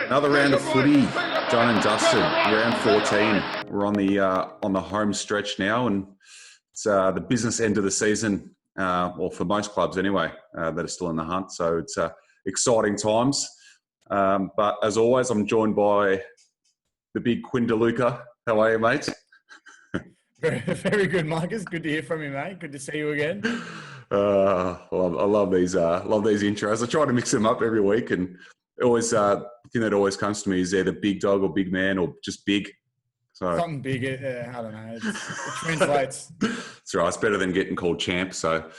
Another round of footy, done and dusted. Round 14. We're on the home stretch now, and it's the business end of the season. Well, for most clubs anyway, that are still in the hunt. So it's exciting times. But as always, I'm joined by the big Quinn DeLuca. How are you, mate? Very, very good, Marcus. Good to hear from you, mate. Good to see you again. I love these intros. I try to mix them up every week, and always the thing that always comes to me is either big dog or big man or just big. So something big. I don't know. It translates. That's right. It's better than getting called champ. So,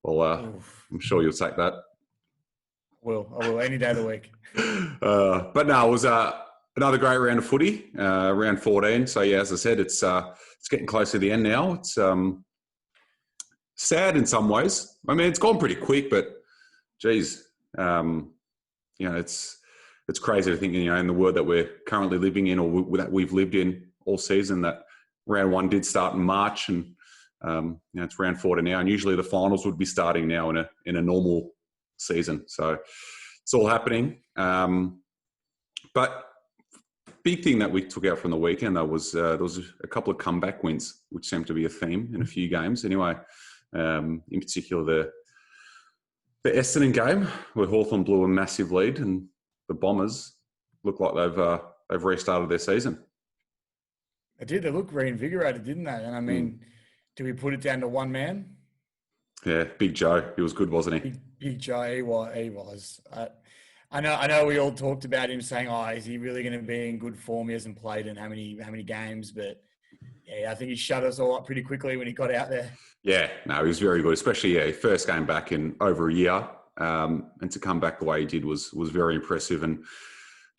I'm sure you'll take that. I will any day of the week. But no, it was another great round of footy, round 14. So yeah, as I said, it's getting close to the end now. It's sad in some ways. I mean, it's gone pretty quick, but geez, it's crazy to think, in the world that we're currently living in, or that we've lived in all season, that round 1 did start in March, and it's round 14 now, and usually the finals would be starting now in a normal season. So it's all happening. But big thing that we took out from the weekend, though, was there was a couple of comeback wins, which seemed to be a theme in a few games. Anyway, in particular the Essendon game, where Hawthorn blew a massive lead, and the Bombers look like they've restarted their season. They did. They looked reinvigorated, didn't they? And I mean, do we put it down to one man? Yeah, Big Joe. He was good, wasn't he? Big Joe. He was. I know. We all talked about him saying, "Oh, is he really going to be in good form? He hasn't played in how many games?" But yeah, I think he shut us all up pretty quickly when he got out there. Yeah, no, he was very good, especially first game back in over a year, and to come back the way he did was very impressive, and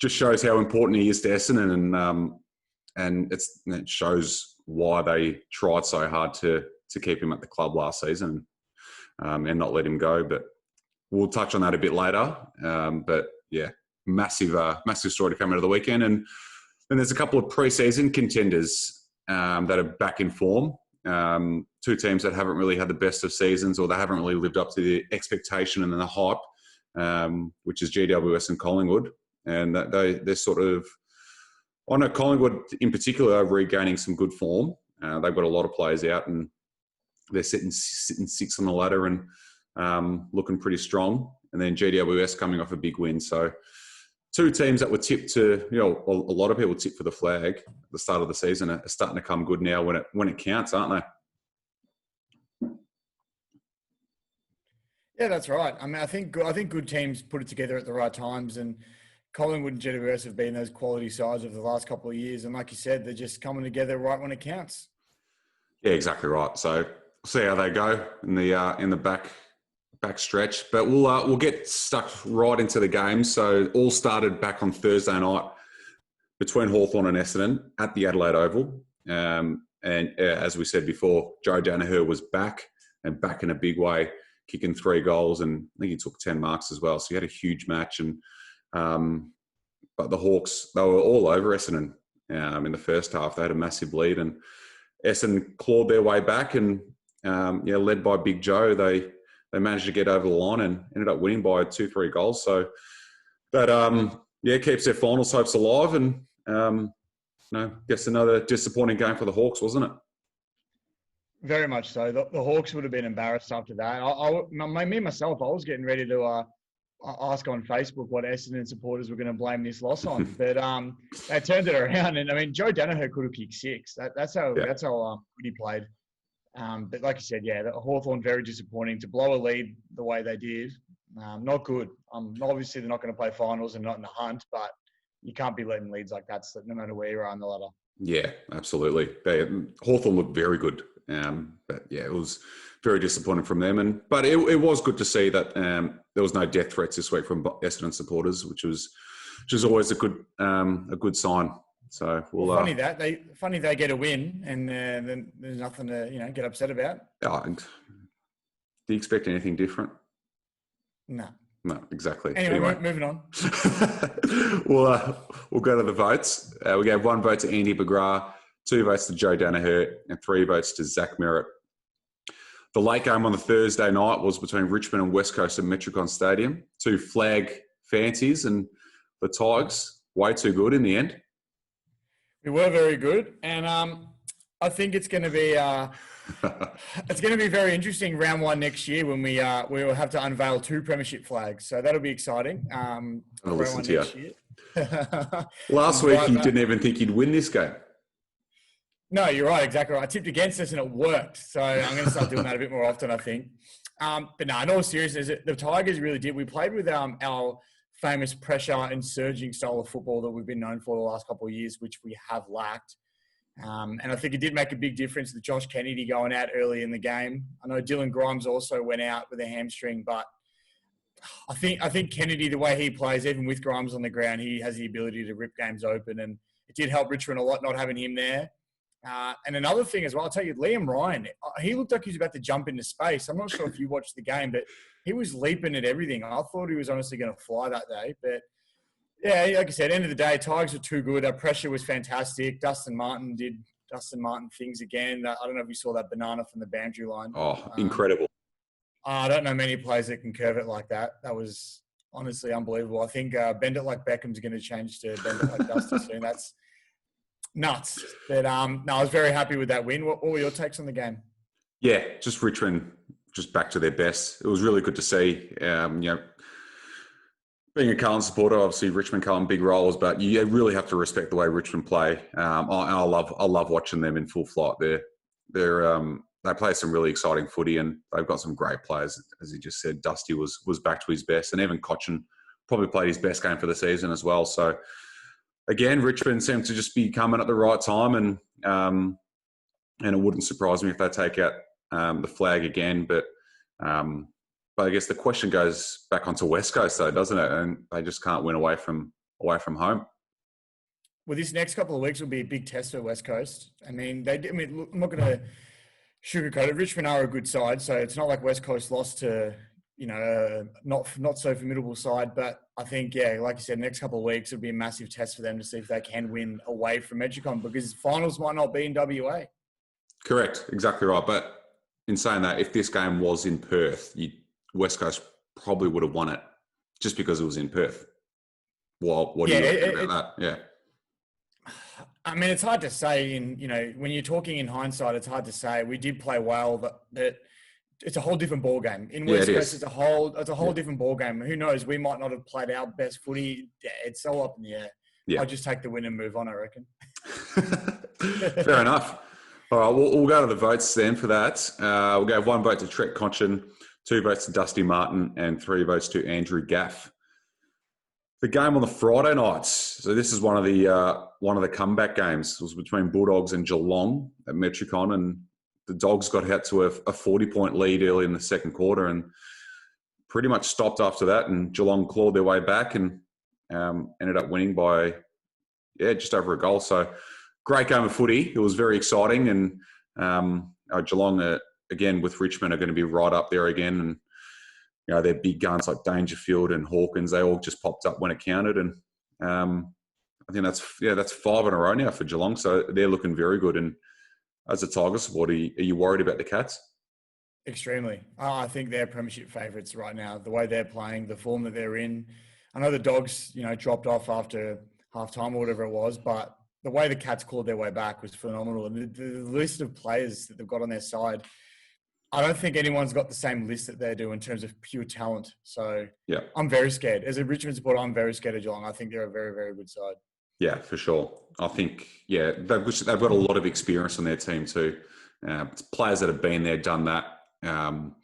just shows how important he is to Essendon, and it shows why they tried so hard to keep him at the club last season, and not let him go. But we'll touch on that a bit later. But yeah, massive story to come out of the weekend, and then there's a couple of pre-season contenders that are back in form. Two teams that haven't really had the best of seasons, or they haven't really lived up to the expectation and the hype, which is GWS and Collingwood. And they're sort of, I know Collingwood in particular are regaining some good form. They've got a lot of players out, and they're sitting 6th on the ladder and looking pretty strong. And then GWS coming off a big win. So two teams that were tipped to, a lot of people tipped for the flag at the start of the season are starting to come good now when it counts, aren't they? Yeah, that's right. I mean, I think good teams put it together at the right times, and Collingwood and GWS have been those quality sides over the last couple of years. And like you said, they're just coming together right when it counts. Yeah, exactly right. So we'll see how they go in the back stretch, but we'll get stuck right into the game. So all started back on Thursday night between Hawthorn and Essendon at the Adelaide Oval. And as we said before, Joe Daniher was back in a big way, kicking 3 goals, and I think he took 10 marks as well. So he had a huge match. And but the Hawks, they were all over Essendon in the first half. They had a massive lead, and Essendon clawed their way back, and led by Big Joe, they managed to get over the line and ended up winning by 2-3 goals. So that keeps their finals hopes alive. And guess another disappointing game for the Hawks, wasn't it? Very much so. The Hawks would have been embarrassed after that. Me myself, I was getting ready to ask on Facebook what Essendon supporters were going to blame this loss on, but they turned it around. And I mean, Joe Daniher could have kicked 6. That's how good he played. But like you said, the Hawthorn, very disappointing to blow a lead the way they did. Not good. Obviously, they're not going to play finals and not in the hunt, but you can't be letting leads like that, no matter where you are on the ladder. Yeah, absolutely. Hawthorn looked very good. But yeah, it was very disappointing from them. But it was good to see that there was no death threats this week from Essendon supporters, which is always a good sign. So funny they get a win, and then there's nothing to get upset about. Do you expect anything different? No, exactly. Anyway. Moving on. We'll go to the votes. We gave 1 vote to Andy McGrath, 2 votes to Joe Daniher, and 3 votes to Zach Merritt. The late game on the Thursday night was between Richmond and West Coast at Metricon Stadium. Two flag fancies, and the Tigers, way too good in the end. We were very good, and I think it's going to be very interesting round one next year when we will have to unveil 2 premiership flags. So that'll be exciting. I'll listen to you. Last week, you didn't even think you'd win this game. No, you're right. Exactly right. I tipped against us and it worked. So I'm going to start doing that a bit more often, I think. But no, in all seriousness, the Tigers really did. We played with our famous pressure and surging style of football that we've been known for the last couple of years, which we have lacked. And I think it did make a big difference with Josh Kennedy going out early in the game. I know Dylan Grimes also went out with a hamstring, but I think Kennedy, the way he plays, even with Grimes on the ground, he has the ability to rip games open. And it did help Richmond a lot not having him there. And another thing as well, I'll tell you, Liam Ryan, he looked like he was about to jump into space. I'm not sure if you watched the game, but he was leaping at everything. I thought he was honestly going to fly that day. But, yeah, like I said, end of the day, Tigers were too good. Our pressure was fantastic. Dustin Martin did Dustin Martin things again. I don't know if you saw that banana from the boundary line. Oh, incredible. I don't know many players that can curve it like that. That was honestly unbelievable. I think Bend It Like Beckham's going to change to Bend It Like Dusty soon. That's nuts. But no, I was very happy with that win. What were your takes on the game? Yeah, just Richmond, just back to their best. It was really good to see. Being a Carlton supporter, obviously Richmond Carlton big roles, but you really have to respect the way Richmond play. I love watching them in full flight. They play some really exciting footy, and they've got some great players. As you just said, Dusty was back to his best, and even Cochin probably played his best game for the season as well. So again, Richmond seems to just be coming at the right time, and it wouldn't surprise me if they take out the flag again. But I guess the question goes back onto West Coast, though, doesn't it? And they just can't win away from home. Well, this next couple of weeks will be a big test for West Coast. I mean, look, I'm not going to sugarcoat it. Richmond are a good side, so it's not like West Coast lost to not so formidable side. But I think, yeah, like you said, next couple of weeks will be a massive test for them to see if they can win away from Metricon, because finals might not be in WA. Correct, exactly right. But in saying that, if this game was in Perth, West Coast probably would have won it just because it was in Perth. Well, what do you think about that? Yeah. I mean, it's hard to say. When you're talking in hindsight, it's hard to say. We did play well, but it's a whole different ball game. In West Coast, it's a whole different ball game. Who knows? We might not have played our best footy. Yeah, it's all up in the air. Yeah. I'll just take the win and move on, I reckon. Fair enough. All right, we'll go to the votes then for that. We'll go 1 vote to Trent Cochin, 2 votes to Dusty Martin, and 3 votes to Andrew Gaff. The game on the Friday nights. So this is one of the comeback games. It was between Bulldogs and Geelong at Metricon, and the Dogs got out to a 40-point lead early in the second quarter and pretty much stopped after that. And Geelong clawed their way back and ended up winning by just over a goal. So great game of footy. It was very exciting, and Geelong again with Richmond are going to be right up there again, and their big guns like Dangerfield and Hawkins, they all just popped up when it counted. And I think that's 5 in a row now for Geelong. So they're looking very good. And as a Tigers supporter, are you worried about the Cats? Extremely. I think they're premiership favourites right now. The way they're playing, the form that they're in. I know the Dogs, dropped off after half-time or whatever it was, but the way the Cats clawed their way back was phenomenal. And the list of players that they've got on their side, I don't think anyone's got the same list that they do in terms of pure talent. So yeah, I'm very scared. As a Richmond supporter, I'm very scared of Geelong. I think they're a very, very good side. Yeah, for sure. I think, they've got a lot of experience on their team too. Players that have been there, done that. And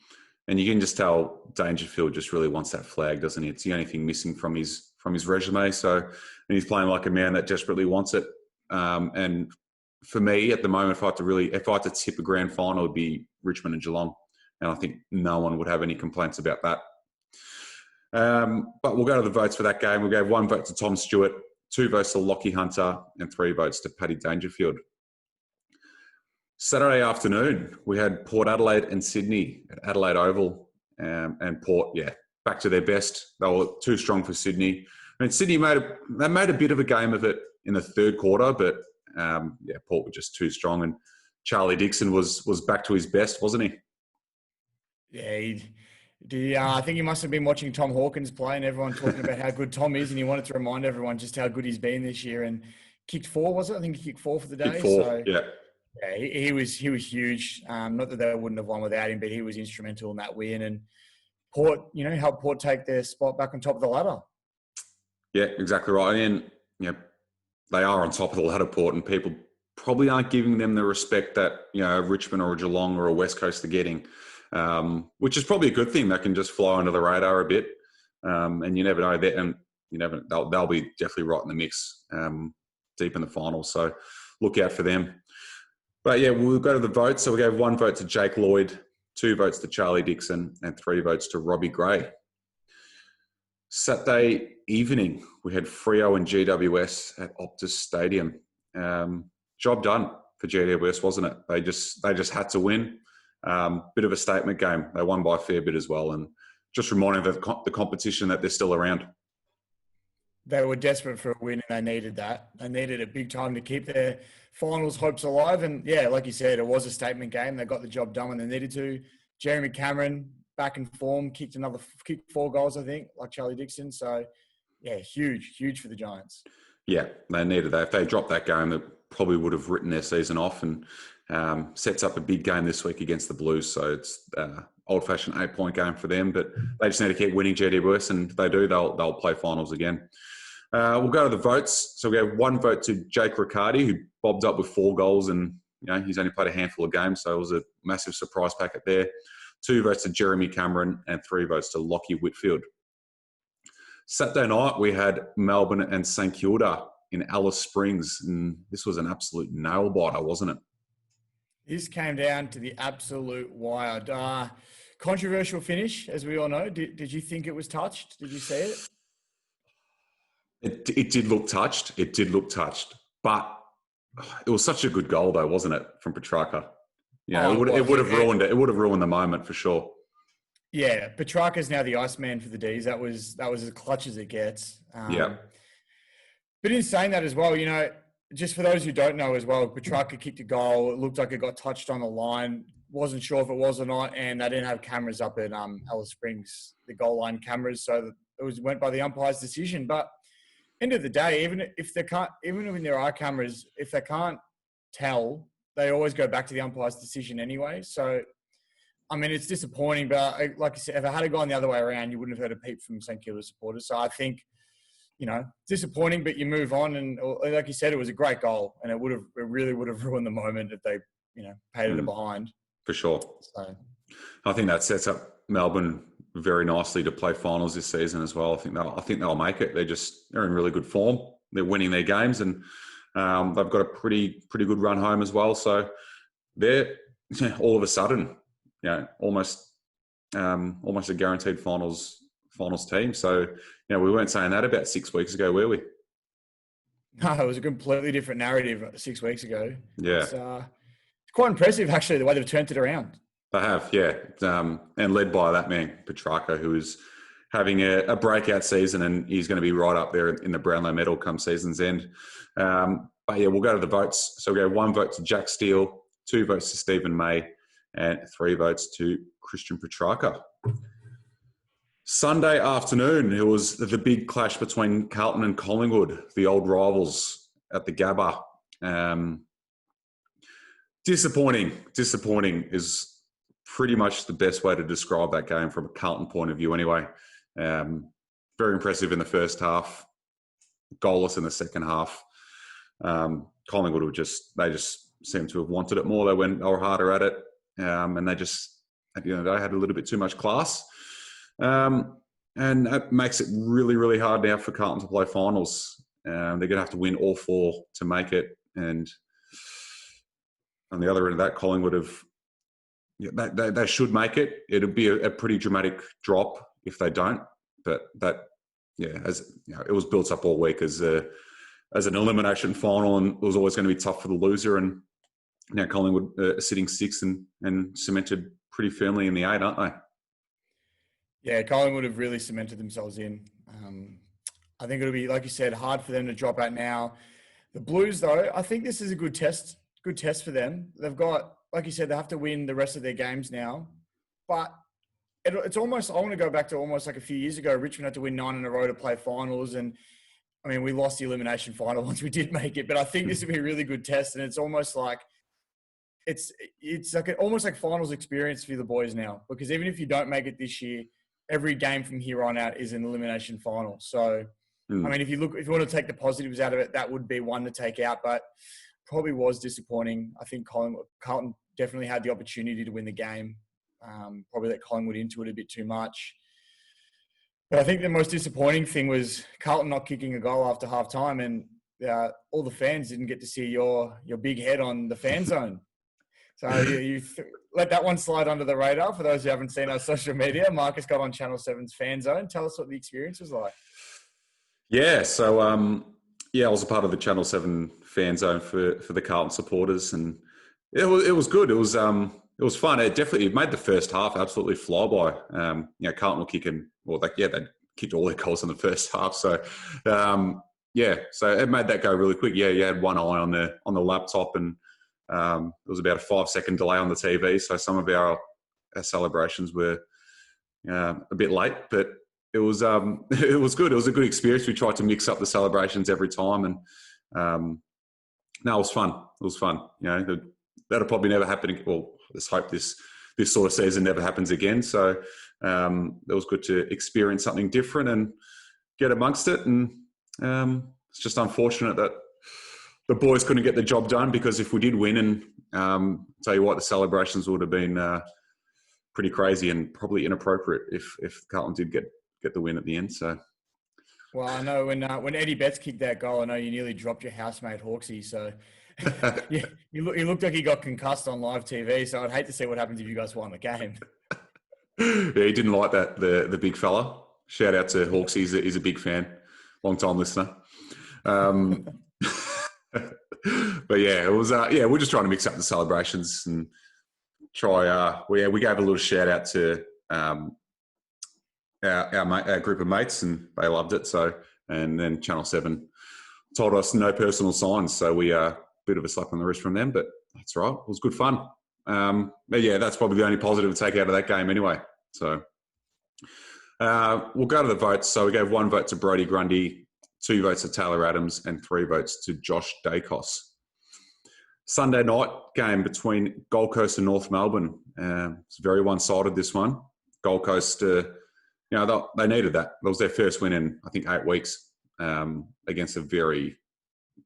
you can just tell Dangerfield just really wants that flag, doesn't he? It's the only thing missing from his resume. So, and he's playing like a man that desperately wants it. And for me, at the moment, if I had to tip a grand final, it would be Richmond and Geelong. And I think no one would have any complaints about that. But we'll go to the votes for that game. We gave 1 vote to Tom Stewart, 2 votes to Lockie Hunter, and 3 votes to Paddy Dangerfield. Saturday afternoon, we had Port Adelaide and Sydney at Adelaide Oval. And Port, back to their best. They were too strong for Sydney. I mean, Sydney made a bit of a game of it in the third quarter, but Port were just too strong. And Charlie Dixon was back to his best, wasn't he? Yeah, I think he must have been watching Tom Hawkins play and everyone talking about how good Tom is, and he wanted to remind everyone just how good he's been this year. And kicked four, was it? I think he kicked four for the Kick day. four, So yeah. yeah, he was huge. Not that they wouldn't have won without him, but he was instrumental in that win. And Port, helped Port take their spot back on top of the ladder. Yeah, exactly right. And they are on top of the ladder, Port, and people probably aren't giving them the respect that Richmond or a Geelong or a West Coast are getting, which is probably a good thing. That can just fly under the radar a bit, and you never know that, and they'll be definitely right in the mix, deep in the final. So look out for them. But yeah, we'll go to the votes. So we gave 1 vote to Jake Lloyd, 2 votes to Charlie Dixon, and 3 votes to Robbie Gray. Saturday evening, we had Freo and GWS at Optus Stadium. Job done for GWS, wasn't it? They just had to win. Bit of a statement game. They won by a fair bit as well, and just reminding the competition that they're still around. They were desperate for a win, and they needed that. They needed it big time to keep their finals hopes alive. And yeah, like you said, it was a statement game. They got the job done when they needed to. Jeremy Cameron, back in form, kicked 4 goals, I think, like Charlie Dixon. So yeah, huge for the Giants. Yeah, they needed that. If they dropped that game, they probably would have written their season off, and sets up a big game this week against the Blues. So it's old-fashioned 8-point game for them, but they just need to keep winning GWS, and if they do, they'll play finals again. We'll go to the votes. So we have 1 vote to Jake Riccardi, who bobbed up with 4 goals, and he's only played a handful of games, so it was a massive surprise packet there. 2 votes to Jeremy Cameron and 3 votes to Lockie Whitfield. Saturday night, we had Melbourne and St Kilda in Alice Springs, and this was an absolute nail-biter, wasn't it? This came down to the absolute wire. Controversial finish, as we all know. Did you think it was touched? Did you see it? It did look touched. It did look touched. But it was such a good goal, though, wasn't it, from Petrarca? It would have ruined it. It would have ruined the moment for sure. Yeah, Petrarca's now the Iceman for the D's. That was as clutch as it gets. Yeah. But in saying that as well, just for those who don't know as well, Petrarca kicked a goal. It looked like it got touched on the line. Wasn't sure if it was or not, and they didn't have cameras up at Alice Springs, the goal line cameras, so it went by the umpire's decision. But end of the day, even when there are cameras, if they can't tell, they always go back to the umpire's decision anyway. So, I mean, it's disappointing, but like I said, if I had it gone the other way around, you wouldn't have heard a peep from St Kilda supporters. So I think, disappointing, but you move on. And like you said, it was a great goal, and it really would have ruined the moment if they, paid it behind. For sure. So I think that sets up Melbourne very nicely to play finals this season as well. I think they'll make it. They're in really good form. They're winning their games, and they've got a pretty good run home as well. So they're all of a sudden, almost a guaranteed finals team. So we weren't saying that about 6 weeks ago, were we? No, it was a completely different narrative 6 weeks ago. Yeah, it's quite impressive actually the way they've turned it around. They have, yeah, and led by that man Petrarca, who is having a breakout season, and he's going to be right up there in the Brownlow medal come season's end. But yeah, we'll go to the votes. So we go 1 vote to Jack Steele, 2 votes to Stephen May, and 3 votes to Christian Petrarca. Sunday afternoon, it was the big clash between Carlton and Collingwood, the old rivals at the Gabba. Disappointing is pretty much the best way to describe that game from a Carlton point of view anyway. Very impressive in the first half, goalless in the second half. Collingwood just seemed to have wanted it more. They were harder at it, and they had a little bit too much class. And that makes it really, really hard now for Carlton to play finals. They're going to have to win all 4 to make it. And on the other end of that, Collingwood they should make it. It'll be a pretty dramatic drop if they don't. But it was built up all week as an elimination final, and it was always going to be tough for the loser. And now Collingwood are sitting 6th and cemented pretty firmly in the 8, aren't they? Yeah, Collingwood have really cemented themselves in. I think it'll be, like you said, hard for them to drop out now. The Blues, though, I think this is a good test for them. They've got, like you said, they have to win the rest of their games now. But it's almost, I want to go back to almost like a few years ago. Richmond had to win 9 in a row to play finals. And I mean, we lost the elimination final once we did make it, but I think this would be a really good test. And it's almost like, it's like almost like finals experience for the boys now, because even if you don't make it this year, every game from here on out is an elimination final. So, I mean, if you want to take the positives out of it, that would be one to take out, but probably was disappointing. I think Carlton definitely had the opportunity to win the game. Probably let Collingwood into it a bit too much. But I think the most disappointing thing was Carlton not kicking a goal after half time, and all the fans didn't get to see your big head on the fan zone. So you let that one slide under the radar. For those who haven't seen our social media, Marcus got on Channel 7's Fan Zone. Tell us what the experience was like. Yeah, so I was a part of the Channel 7 Fan Zone for the Carlton supporters, and it was good. It was fun. It made the first half absolutely fly by. Carlton were kicking. Well, they kicked all their goals in the first half. So so it made that go really quick. Yeah, you had one eye on the laptop, and there was about a 5-second delay on the TV. So some of our celebrations were a bit late, but it was good. It was a good experience. We tried to mix up the celebrations every time, and it was fun. It was fun. That'll probably never happen. Well, let's hope this sort of season never happens again. So it was good to experience something different and get amongst it. And it's just unfortunate that the boys couldn't get the job done, because if we did win, and tell you what, the celebrations would have been pretty crazy and probably inappropriate if Carlton did get the win at the end. So, well, I know when Eddie Betts kicked that goal, I know you nearly dropped your housemate Hawksy. So yeah, he looked like he got concussed on live TV. So I'd hate to see what happens if you guys won the game. Yeah, he didn't like that, the big fella. Shout out to Hawksy. He's a big fan, long time listener. But yeah, it was. We're just trying to mix up the celebrations and try. We gave a little shout out to our group of mates, and they loved it. So, and then Channel 7 told us no personal signs, so we bit of a slap on the wrist from them. But that's right. It was good fun. But yeah, that's probably the only positive to take out of that game anyway. So we'll go to the votes. So we gave 1 vote to Brodie Grundy, 2 votes to Taylor Adams, and 3 votes to Josh Dacos. Sunday night game between Gold Coast and North Melbourne. It's very one-sided, this one. Gold Coast, they needed that. That was their first win in, I think, 8 weeks against a very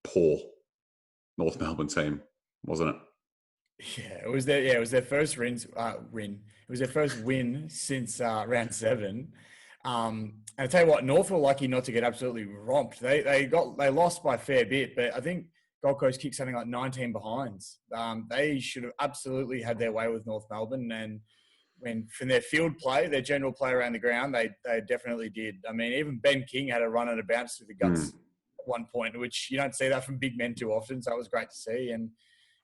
poor North Melbourne team, wasn't it? Yeah, it was their first win. It was their first win since round 7. And I tell you what, North were lucky not to get absolutely romped. They lost by a fair bit, but I think Gold Coast kicked something like 19 behinds. They should have absolutely had their way with North Melbourne, and from their field play, their general play around the ground, they definitely did. I mean, even Ben King had a run and a bounce through the guts at one point, which you don't see that from big men too often. So it was great to see. And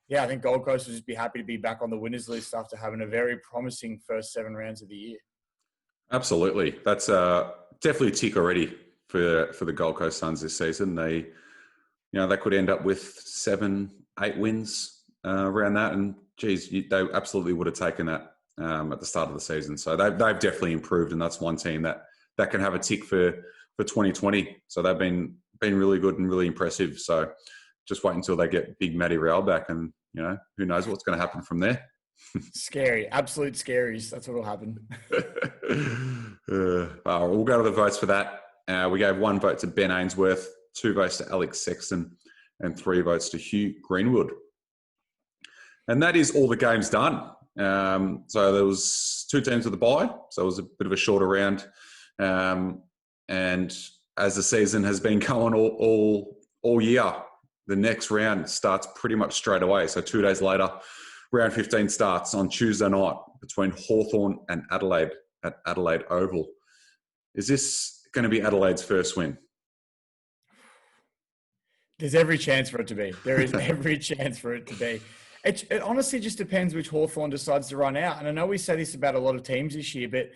yeah, I think Gold Coast will just be happy to be back on the winners list after having a very promising first 7 rounds of the year. Absolutely. That's definitely a tick already for the Gold Coast Suns this season. They could end up with 7-8 wins around that. And geez, they absolutely would have taken that at the start of the season. So they've definitely improved, and that's one team that can have a tick for 2020. So they've been really good and really impressive. So just wait until they get big Matty Rowell back, and who knows what's going to happen from there. Scary, absolute scaries. That's what will happen. We'll go to the votes for that. We gave 1 vote to Ben Ainsworth, 2 votes to Alex Sexton, and 3 votes to Hugh Greenwood. And that is all the games done. So there was 2 teams with a bye, so it was a bit of a shorter round. And as the season has been going all year, the next round starts pretty much straight away. So 2 days later, round 15 starts on Tuesday night between Hawthorn and Adelaide at Adelaide Oval. Is this going to be Adelaide's first win? There's every chance for it to be. There is every chance for it to be. It honestly just depends which Hawthorn decides to run out. And I know we say this about a lot of teams this year, but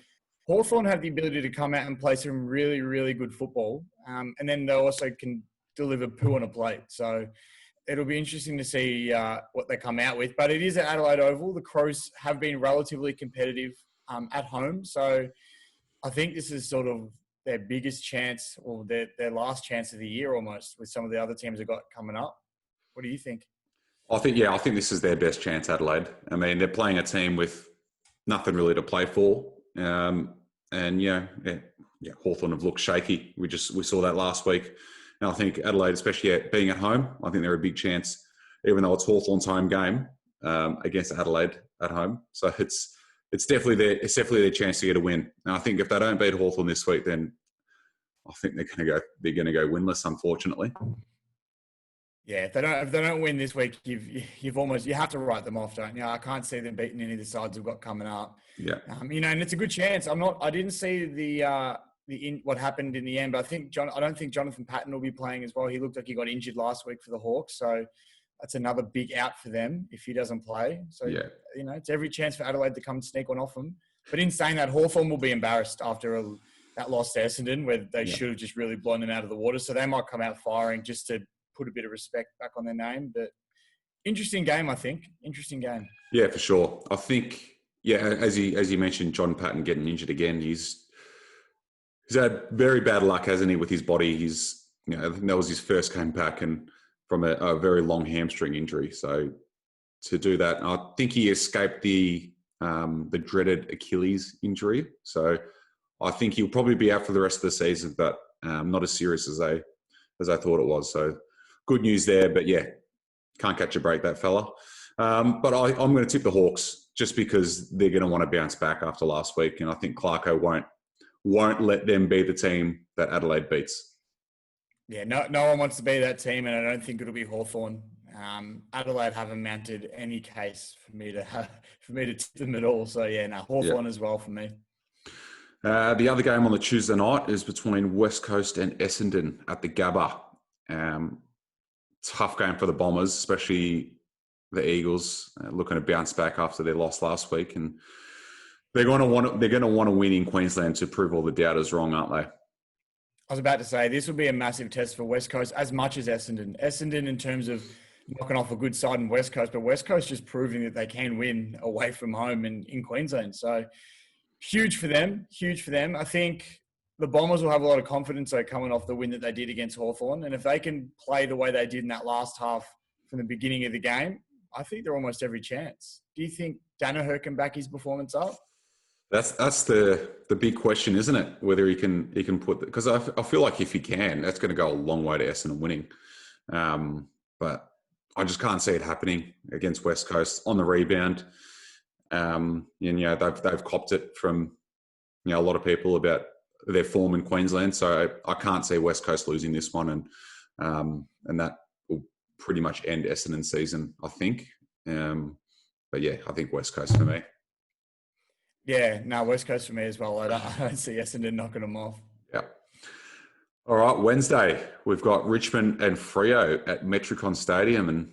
Hawthorn have the ability to come out and play some really, really good football. And then they also can deliver poo on a plate. So it'll be interesting to see what they come out with. But it is at Adelaide Oval. The Crows have been relatively competitive at home. So I think this is sort of their biggest chance, or their last chance of the year almost, with some of the other teams they've got coming up. What do you think? I think this is their best chance, Adelaide. I mean, they're playing a team with nothing really to play for. And Hawthorn have looked shaky. We saw that last week. And I think Adelaide, especially being at home, I think they're a big chance, even though it's Hawthorn's home game against Adelaide at home. So it's definitely their chance to get a win. And I think if they don't beat Hawthorn this week, then I think they're going to go winless, unfortunately. Yeah, if they don't win this week, you have to write them off, don't you? I can't see them beating any of the sides we've got coming up. Yeah, and it's a good chance. I didn't see what happened in the end, but I don't think Jonathan Patton will be playing as well. He looked like he got injured last week for the Hawks, so that's another big out for them if he doesn't play. So it's every chance for Adelaide to come and sneak one off them. But in saying that, Hawthorn will be embarrassed after that loss to Essendon, where they should have just really blown them out of the water. So they might come out firing just to put a bit of respect back on their name. But interesting game, I think. Interesting game. Yeah, for sure. I think, as you mentioned, John Patton getting injured again. He's had very bad luck, hasn't he, with his body? I think that was his first game back and from a very long hamstring injury. So to do that, I think he escaped the dreaded Achilles injury. So I think he'll probably be out for the rest of the season, but not as serious as I thought it was. So good news there, but can't catch a break, that fella. But I'm going to tip the Hawks just because they're going to want to bounce back after last week, and I think Clarko won't let them be the team that Adelaide beats. Yeah, no one wants to be that team, and I don't think it'll be Hawthorn. Adelaide haven't mounted any case for me to tip them at all. So Hawthorn as well for me. The other game on the Tuesday night is between West Coast and Essendon at the Gabba. Tough game for the Bombers, especially the Eagles, looking to bounce back after their loss last week, and they're going to want to win in Queensland to prove all the doubters wrong, aren't they? I was about to say this will be a massive test for West Coast as much as Essendon. Essendon in terms of knocking off a good side in West Coast, but West Coast just proving that they can win away from home in Queensland. So huge for them. I think the Bombers will have a lot of confidence coming off the win that they did against Hawthorn. And if they can play the way they did in that last half from the beginning of the game, I think they're almost every chance. Do you think Danaher can back his performance up? That's the big question, isn't it? Whether he can put, because I feel like if he can, that's going to go a long way to Essendon winning. But I just can't see it happening against West Coast on the rebound. They've copped it from a lot of people about their form in Queensland, so I can't see West Coast losing this one, and that will pretty much end Essendon's season, I think. But I think West Coast for me. Yeah, no, West Coast for me as well. I don't see Essendon knocking them off. Yeah. All right, Wednesday, we've got Richmond and Freo at Metricon Stadium. And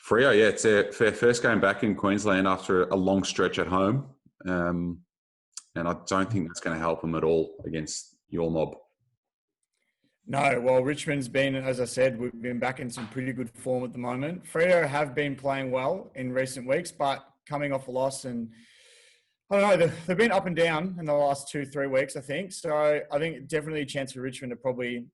Freo, it's their first game back in Queensland after a long stretch at home. And I don't think that's going to help them at all against your mob. No, well, Richmond's been, as I said, we've been back in some pretty good form at the moment. Freo have been playing well in recent weeks, but coming off a loss, and I don't know, they've been up and down in the last 2-3 weeks, I think. So I think definitely a chance for Richmond to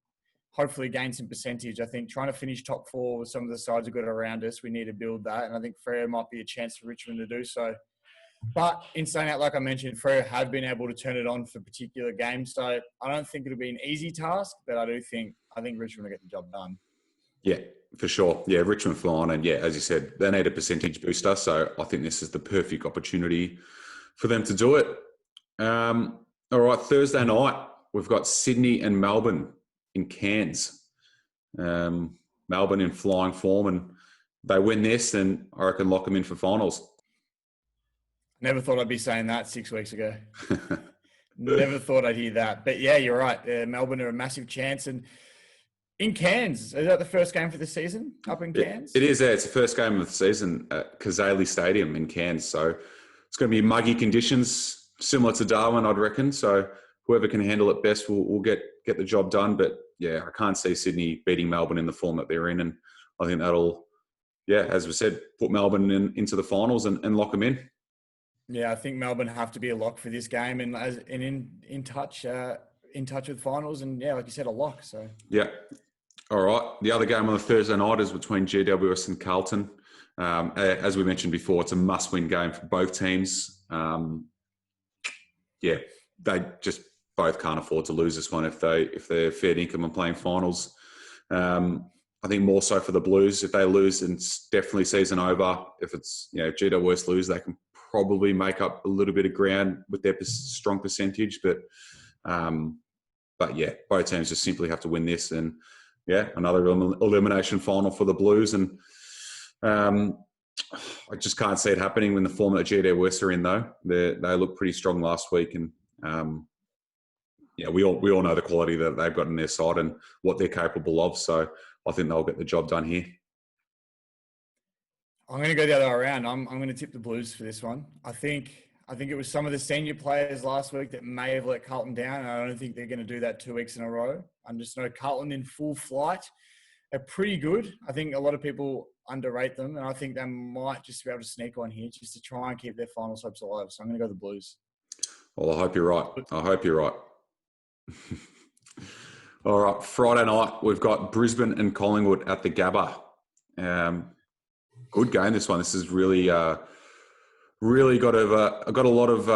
hopefully gain some percentage. I think trying to finish top 4 with some of the sides we've got around us, we need to build that. And I think Freo might be a chance for Richmond to do so. But in saying that, like I mentioned, Freo have been able to turn it on for particular games. So I don't think it'll be an easy task, but I think Richmond will get the job done. Yeah, for sure. Yeah, Richmond flying. And as you said, they need a percentage booster. So I think this is the perfect opportunity for them to do it. All right, Thursday night, we've got Sydney and Melbourne in Cairns. Melbourne in flying form, and they win this, and I reckon lock them in for finals. Never thought I'd be saying that 6 weeks ago. Never thought I'd hear that. But yeah, you're right. Melbourne are a massive chance. And in Cairns, is that the first game for the season up in Cairns? It is. It's the first game of the season at Kazali Stadium in Cairns. So it's going to be muggy conditions, similar to Darwin, I'd reckon. So whoever can handle it best will get the job done. But yeah, I can't see Sydney beating Melbourne in the form that they're in. And I think that'll, as we said, put Melbourne into the finals and lock them in. Yeah, I think Melbourne have to be a lock for this game, and in touch with finals, and yeah, like you said, a lock. So Yeah. All right. The other game on the Thursday night is between GWS and Carlton. As we mentioned before, it's a must-win game for both teams. Yeah, they just both can't afford to lose this one if they're fair income and playing finals. I think more so for the Blues. If they lose, then it's definitely season over. If it's if GWS lose, they can probably make up a little bit of ground with their strong percentage. But yeah, both teams just simply have to win this, and yeah, another elimination final for the Blues. And I just can't see it happening when the form that GWS are in, though. They look pretty strong last week, and yeah, we all know the quality that they've got in their side and what they're capable of. So I think they'll get the job done here. I'm going to go the other way around. I'm going to tip the Blues for this one. I think it was some of the senior players last week that may have let Carlton down. I don't think they're going to do that 2 weeks in a row. I just know Carlton in full flight are pretty good. I think a lot of people underrate them, and I think they might just be able to sneak on here just to try and keep their finals hopes alive. So I'm going to go the Blues. Well, I hope you're right. All right, Friday night, we've got Brisbane and Collingwood at the Gabba. Good game, this one. This is really got a lot of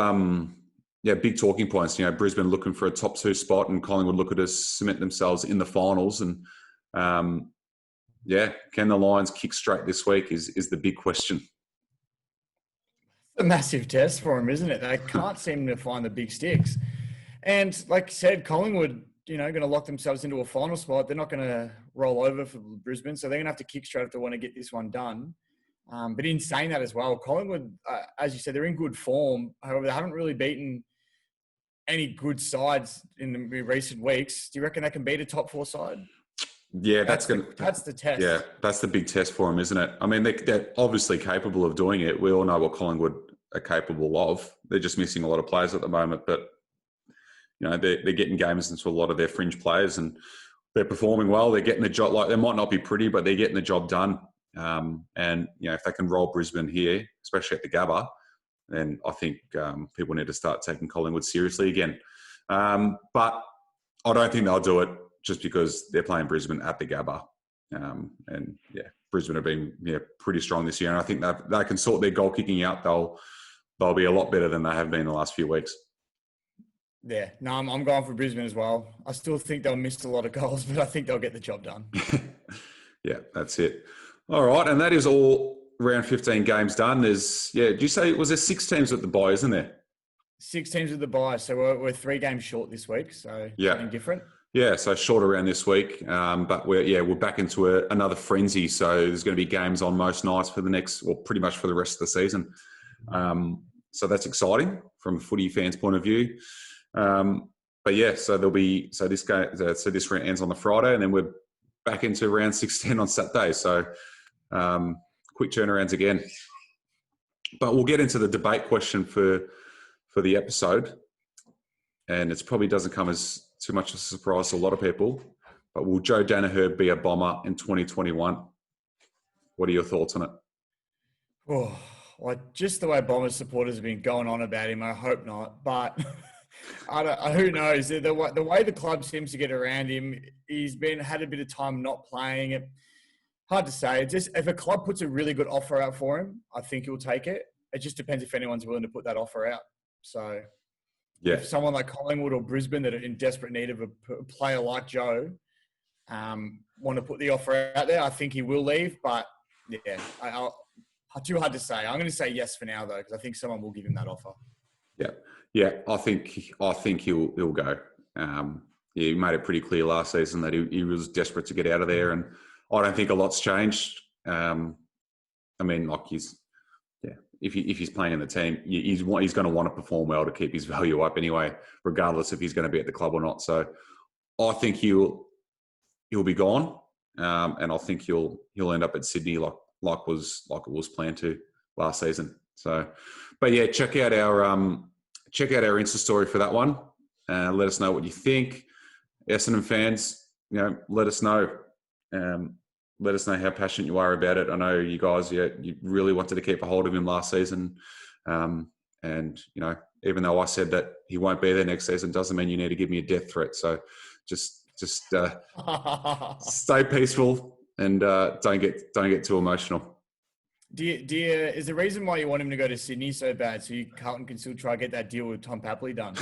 big talking points. Brisbane looking for a top 2 spot, and Collingwood looking to cement themselves in the finals. And can the Lions kick straight this week is the big question. A massive test for them, isn't it? They can't seem to find the big sticks. And like you said, Collingwood, going to lock themselves into a final spot. They're not going to roll over for Brisbane, so they're going to have to kick straight if they want to get this one done. But in saying that as well, Collingwood, as you said, they're in good form. However, they haven't really beaten any good sides in the recent weeks. Do you reckon they can beat a top 4 side? Yeah, that's the test. Yeah, that's the big test for them, isn't it? I mean, they're obviously capable of doing it. We all know what Collingwood are capable of. They're just missing a lot of players at the moment, but they're getting games into a lot of their fringe players, and they're performing well. They're getting the job. Like, they might not be pretty, but they're getting the job done. And if they can roll Brisbane here, especially at the Gabba, then I think people need to start taking Collingwood seriously again. But I don't think they'll do it just because they're playing Brisbane at the Gabba. Brisbane have been pretty strong this year, and I think they can sort their goal kicking out. They'll be a lot better than they have been in the last few weeks. Yeah, no, I'm going for Brisbane as well. I still think they'll miss a lot of goals, but I think they'll get the job done. Yeah, that's it. All right, and that is all round 15 games done. Did you say, was there 6 teams at the bye, isn't there? 6 teams at the bye, so we're 3 games short this week, so something different. Yeah, so short around this week, but we're back into another frenzy. So there's going to be games on most nights for pretty much for the rest of the season. So that's exciting from a footy fans' point of view. But yeah, so this round ends on the Friday, and then we're back into round 16 on Saturday. So quick turnarounds again. But we'll get into the debate question for the episode, and it probably doesn't come as too much of a surprise to a lot of people. But will Joe Daniher be a Bomber in 2021? What are your thoughts on it? Oh, well, just the way Bombers supporters have been going on about him, I hope not. But who knows? The way the club seems to get around him, he's had a bit of time not playing it. Hard to say. It's just, if a club puts a really good offer out for him, I think he'll take it. It just depends if anyone's willing to put that offer out. So yeah, if someone like Collingwood or Brisbane that are in desperate need of a player like Joe want to put the offer out there, I think he will leave. But yeah, too hard to say. I'm going to say yes for now, though, because I think someone will give him that offer. Yeah. I think he'll go. He made it pretty clear last season that he was desperate to get out of there, and I don't think a lot's changed. If he's playing in the team, he's going to want to perform well to keep his value up anyway, regardless if he's going to be at the club or not. So I think he'll be gone, and I think he'll end up at Sydney like it was planned to last season. So, but yeah, check out our Insta story for that one. Let us know what you think. Essendon fans, let us know. Let us know how passionate you are about it. I know you guys, you really wanted to keep a hold of him last season, and And, even though I said that he won't be there next season, doesn't mean you need to give me a death threat. So just stay peaceful and don't get too emotional. Is the reason why you want him to go to Sydney so bad so Carlton can still try to get that deal with Tom Papley done?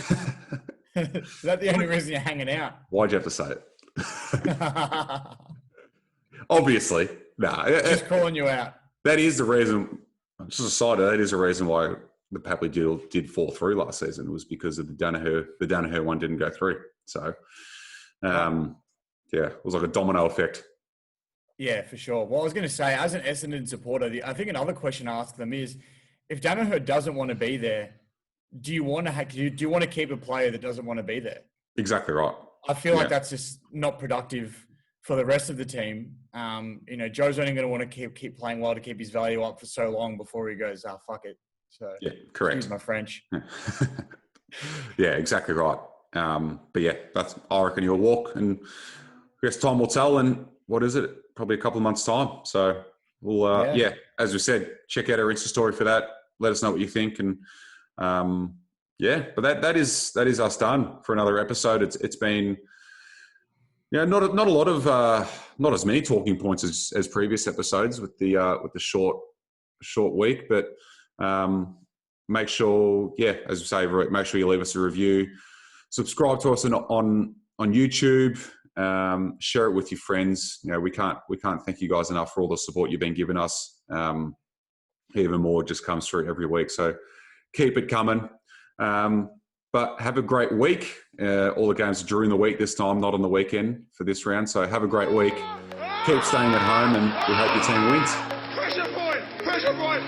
Is that the only reason you're hanging out? Why'd you have to say it? Obviously. Nah. Just calling you out. That is the reason, just a side of that is the reason why the Papley deal did fall through last season, was because of the Danaher one didn't go through. So, it was like a domino effect. Yeah, for sure. Well, I was going to say, as an Essendon supporter, I think another question I ask them is, if Danaher doesn't want to be there, do you want to keep a player that doesn't want to be there? Exactly right. I feel like that's just not productive for the rest of the team. Joe's only going to want to keep playing well to keep his value up for so long before he goes, fuck it. So yeah, correct. Excuse my French. Yeah, exactly right. But yeah, I reckon he'll walk, and I guess time will tell. And what is it? Probably a couple of months' time. So we'll, as we said, check out our Insta story for that. Let us know what you think, and but that is us done for another episode. It's been not a lot of not as many talking points as previous episodes with the short week, but make sure, as we say, make sure you leave us a review, subscribe to us on YouTube, share it with your friends. We can't thank you guys enough for all the support you've been giving us. Even more just comes through every week, so keep it coming. But have a great week. All the games are during the week this time, not on the weekend for this round. So have a great week. Keep staying at home, and we hope your team wins. Pressure point! Pressure point!